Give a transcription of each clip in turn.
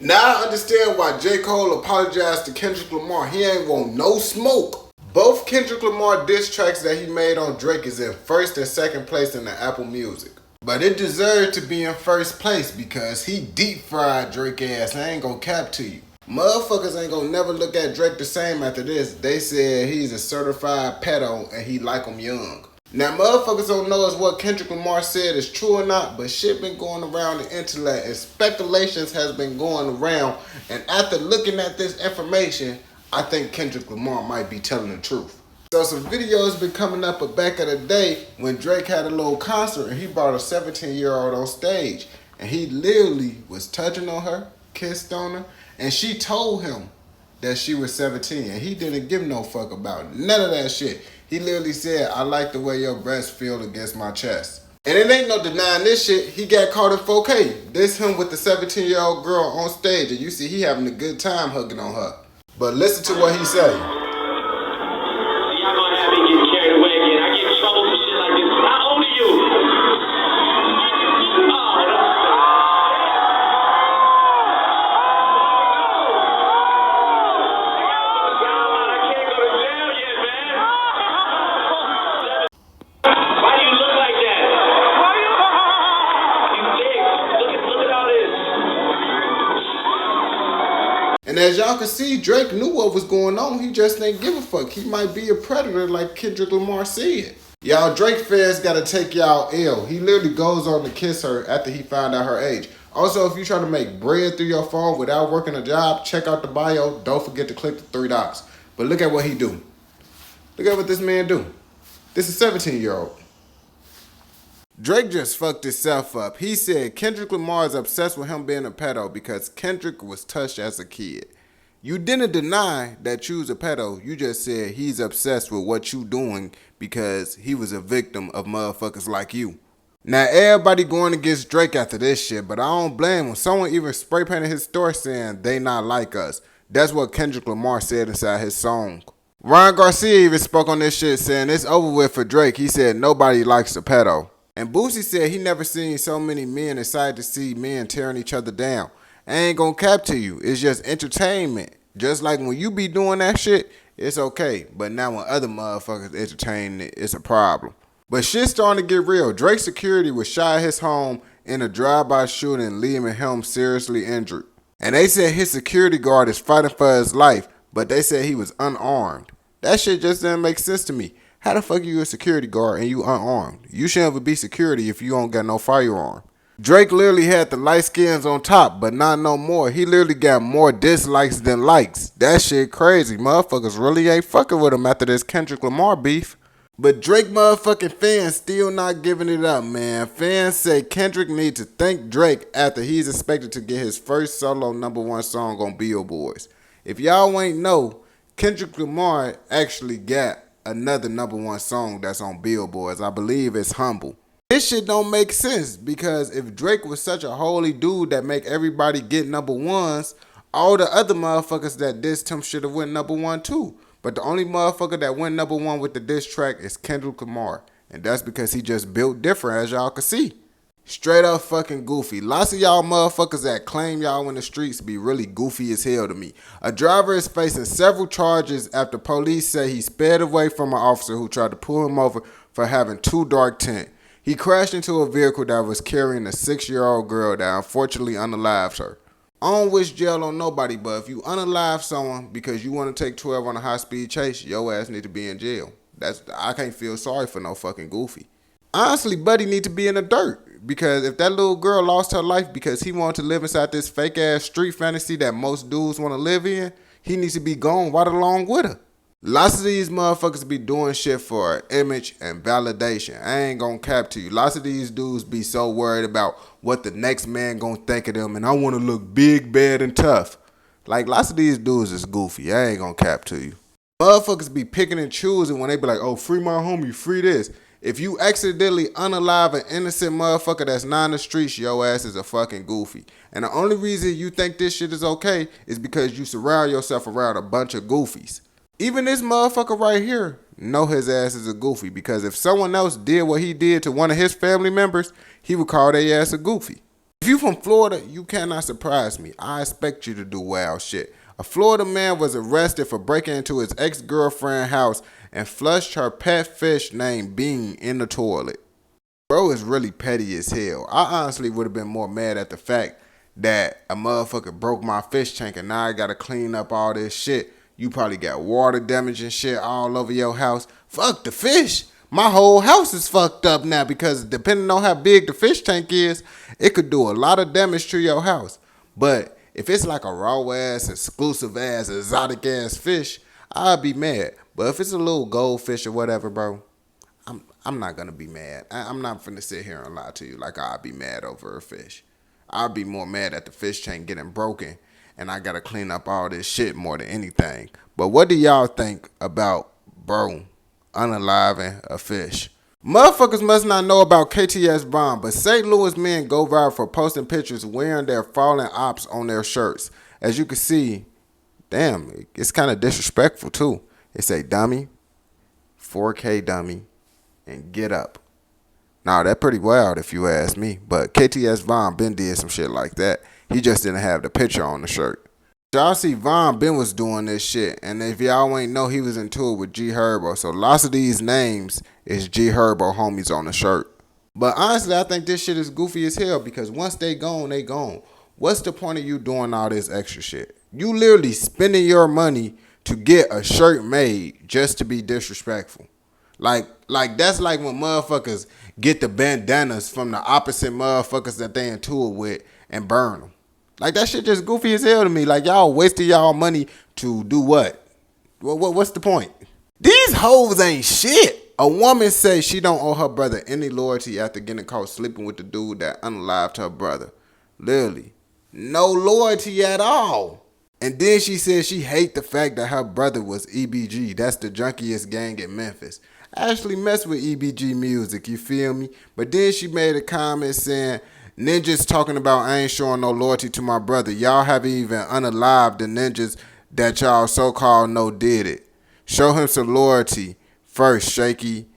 Now I understand why J. Cole apologized to Kendrick Lamar. He ain't want no smoke. Both Kendrick Lamar diss tracks that he made on Drake is in first and second place in the Apple Music. But it deserved to be in first place because he deep fried Drake ass. I ain't gonna cap to you. Motherfuckers ain't gonna never look at Drake the same after this. They said he's a certified pedo and he like him young. Now motherfuckers don't know if what Kendrick Lamar said is true or not, but shit been going around the internet and speculations has been going around. And after looking at this information, I think Kendrick Lamar might be telling the truth. So some videos been coming up back of the day when Drake had a little concert and he brought a 17-year-old on stage. And he literally was touching on her, kissed on her, and she told him that she was 17 and he didn't give no fuck about none of that shit. He literally said, I like the way your breasts feel against my chest. And it ain't no denying this shit. He got caught in 4K. This him with the 17-year-old girl on stage and you see he having a good time hugging on her. But listen to what he say. And as y'all can see, Drake knew what was going on. He just didn't give a fuck. He might be a predator like Kendrick Lamar said. Y'all Drake fans gotta take y'all ill. He literally goes on to kiss her after he found out her age. Also, if you try to make bread through your phone without working a job, check out the bio. Don't forget to click the 3 dots. But look at what he do. Look at what this man do. This is a 17-year-old. Drake just fucked himself up. He said Kendrick Lamar is obsessed with him being a pedo because Kendrick was touched as a kid. You didn't deny that you was a pedo. You just said he's obsessed with what you doing because he was a victim of motherfuckers like you. Now everybody going against Drake after this shit, but I don't blame him. Someone even spray painted his story saying they not like us. That's what Kendrick Lamar said inside his song. Ryan Garcia even spoke on this shit saying it's over with for Drake. He said nobody likes a pedo. And Boosie said he never seen so many men excited to see men tearing each other down. I ain't gonna cap to you. It's just entertainment. Just like when you be doing that shit, it's okay. But now when other motherfuckers entertain it, it's a problem. But shit's starting to get real. Drake's security was shot at his home in a drive-by shooting, leaving him seriously injured. And they said his security guard is fighting for his life, but they said he was unarmed. That shit just doesn't make sense to me. How the fuck you a security guard and you unarmed? You shouldn't even be security if you don't got no firearm. Drake literally had the light skins on top, but not no more. He literally got more dislikes than likes. That shit crazy. Motherfuckers really ain't fucking with him after this Kendrick Lamar beef. But Drake motherfucking fans still not giving it up, man. Fans say Kendrick needs to thank Drake after he's expected to get his first solo #1 song on Billboard. If y'all ain't know, Kendrick Lamar actually got another #1 song that's on Billboards. I believe it's Humble. This shit don't make sense because if Drake was such a holy dude that make everybody get #1s, all the other motherfuckers that dissed him should have went #1 too. But the only motherfucker that went #1 with the diss track is Kendrick Lamar. And that's because he just built different, as y'all can see. Straight up fucking goofy. Lots of y'all motherfuckers that claim y'all in the streets be really goofy as hell to me. A driver is facing several charges after police say he sped away from an officer who tried to pull him over for having too dark tint. He crashed into a vehicle that was carrying a 6-year-old girl that unfortunately unalived her. I don't wish jail on nobody, but if you unalive someone because you want to take 12 on a high-speed chase, your ass need to be in jail. I can't feel sorry for no fucking goofy. Honestly, Buddy need to be in the dirt. Because if that little girl lost her life because he wanted to live inside this fake ass street fantasy that most dudes want to live in, he needs to be gone right along with her. Lots of these motherfuckers be doing shit for image and validation. I ain't gonna cap to you. Lots of these dudes be so worried about what the next man gonna think of them and I want to look big, bad, and tough. Like lots of these dudes is goofy. I ain't gonna cap to you. Motherfuckers be picking and choosing when they be like, oh, free my homie, free this. If you accidentally unalive an innocent motherfucker that's not in the streets, your ass is a fucking goofy. And the only reason you think this shit is okay is because you surround yourself around a bunch of goofies. Even this motherfucker right here know his ass is a goofy because if someone else did what he did to one of his family members, he would call their ass a goofy. If you from Florida, you cannot surprise me. I expect you to do wild shit. A Florida man was arrested for breaking into his ex-girlfriend's house and flushed her pet fish named Bean in the toilet. Bro is really petty as hell. I honestly would have been more mad at the fact that a motherfucker broke my fish tank and now I gotta clean up all this shit. You probably got water damage and shit all over your house. Fuck the fish. My whole house is fucked up now because depending on how big the fish tank is, it could do a lot of damage to your house. But if it's like a raw ass, exclusive ass, exotic ass fish, I'd be mad. But if it's a little goldfish or whatever, bro, I'm not gonna be mad. I'm not finna sit here and lie to you like I'd be mad over a fish. I'd be more mad at the fish tank getting broken and I gotta clean up all this shit more than anything. But what do y'all think about bro unaliving a fish? Motherfuckers must not know about KTS Vaughn, but St. Louis men go viral for posting pictures wearing their fallen ops on their shirts. As you can see, damn, it's kind of disrespectful too. It say dummy, 4K dummy, and get up. Now that pretty wild if you ask me, but KTS Vaughn been did some shit like that. He just didn't have the picture on the shirt. Y'all see Von Ben was doing this shit, and if y'all ain't know, he was into it with G Herbo. So lots of these names is G Herbo homies on the shirt. But honestly, I think this shit is goofy as hell because once they gone, they gone. What's the point of you doing all this extra shit? You literally spending your money to get a shirt made just to be disrespectful. Like that's like when motherfuckers get the bandanas from the opposite motherfuckers that they into it with and burn them. Like, that shit just goofy as hell to me. Like, y'all wasted y'all money to do what? What's the point? These hoes ain't shit. A woman says she don't owe her brother any loyalty after getting caught sleeping with the dude that unalived her brother. Literally. No loyalty at all. And then she said she hate the fact that her brother was EBG. That's the junkiest gang in Memphis. I actually mess with EBG music, you feel me? But then she made a comment saying, ninjas talking about I ain't showing no loyalty to my brother. Y'all haven't even unalived the ninjas that y'all so-called know did it. Show him some loyalty first, Shaky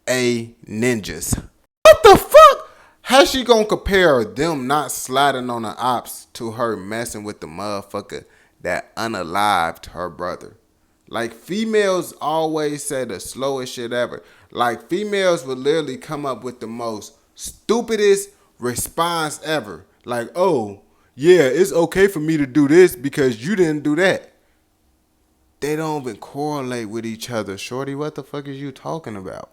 A ninjas. What the fuck? How's she gonna compare them not sliding on the ops to her messing with the motherfucker that unalived her brother? Like, females always say the slowest shit ever. Like, females would literally come up with the most stupidest response ever. Like, oh, yeah, it's okay for me to do this because you didn't do that. They don't even correlate with each other. Shorty, what the fuck is you talking about?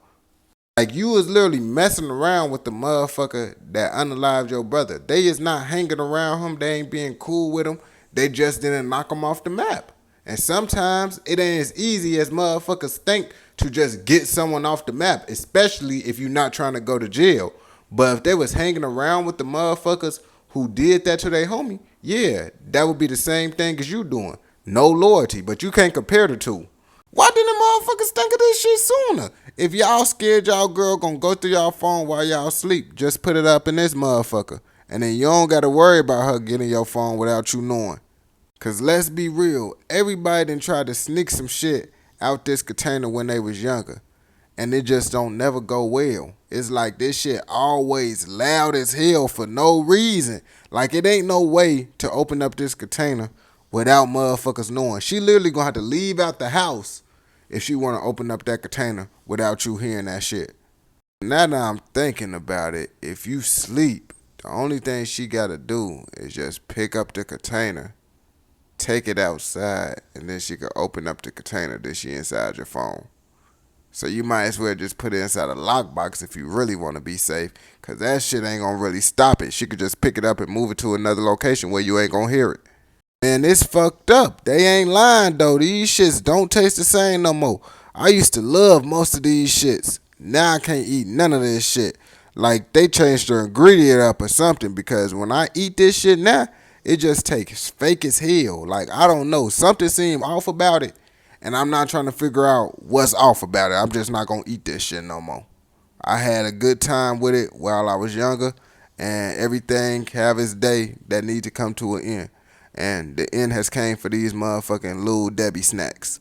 Like, you was literally messing around with the motherfucker that unalived your brother. They is not hanging around him. They ain't being cool with him. They just didn't knock him off the map. And sometimes it ain't as easy as motherfuckers think to just get someone off the map, especially if you're not trying to go to jail. But if they was hanging around with the motherfuckers who did that to their homie, yeah, that would be the same thing as you doing. No loyalty, but you can't compare the two. Why didn't the motherfuckers think of this shit sooner? If y'all scared y'all girl gonna go through y'all phone while y'all sleep, just put it up in this motherfucker. And then you don't gotta worry about her getting your phone without you knowing. Cause let's be real, everybody done tried to sneak some shit out this container when they was younger. And it just don't never go well. It's like this shit always loud as hell for no reason. Like, it ain't no way to open up this container without motherfuckers knowing. She literally gonna have to leave out the house if she wanna open up that container without you hearing that shit. Now that I'm thinking about it, if you sleep, the only thing she gotta do is just pick up the container, take it outside, and then she can open up the container that she inside your phone. So you might as well just put it inside a lockbox if you really want to be safe, because that shit ain't going to really stop it. She could just pick it up and move it to another location where you ain't going to hear it. Man, it's fucked up. They ain't lying, though. These shits don't taste the same no more. I used to love most of these shits. Now I can't eat none of this shit. Like, they changed the ingredient up or something, because when I eat this shit now, it just tastes fake as hell. Like, I don't know. Something seemed off about it. And I'm not trying to figure out what's off about it. I'm just not going to eat this shit no more. I had a good time with it while I was younger. And everything have its day that need to come to an end. And the end has came for these motherfucking Lil Debbie snacks.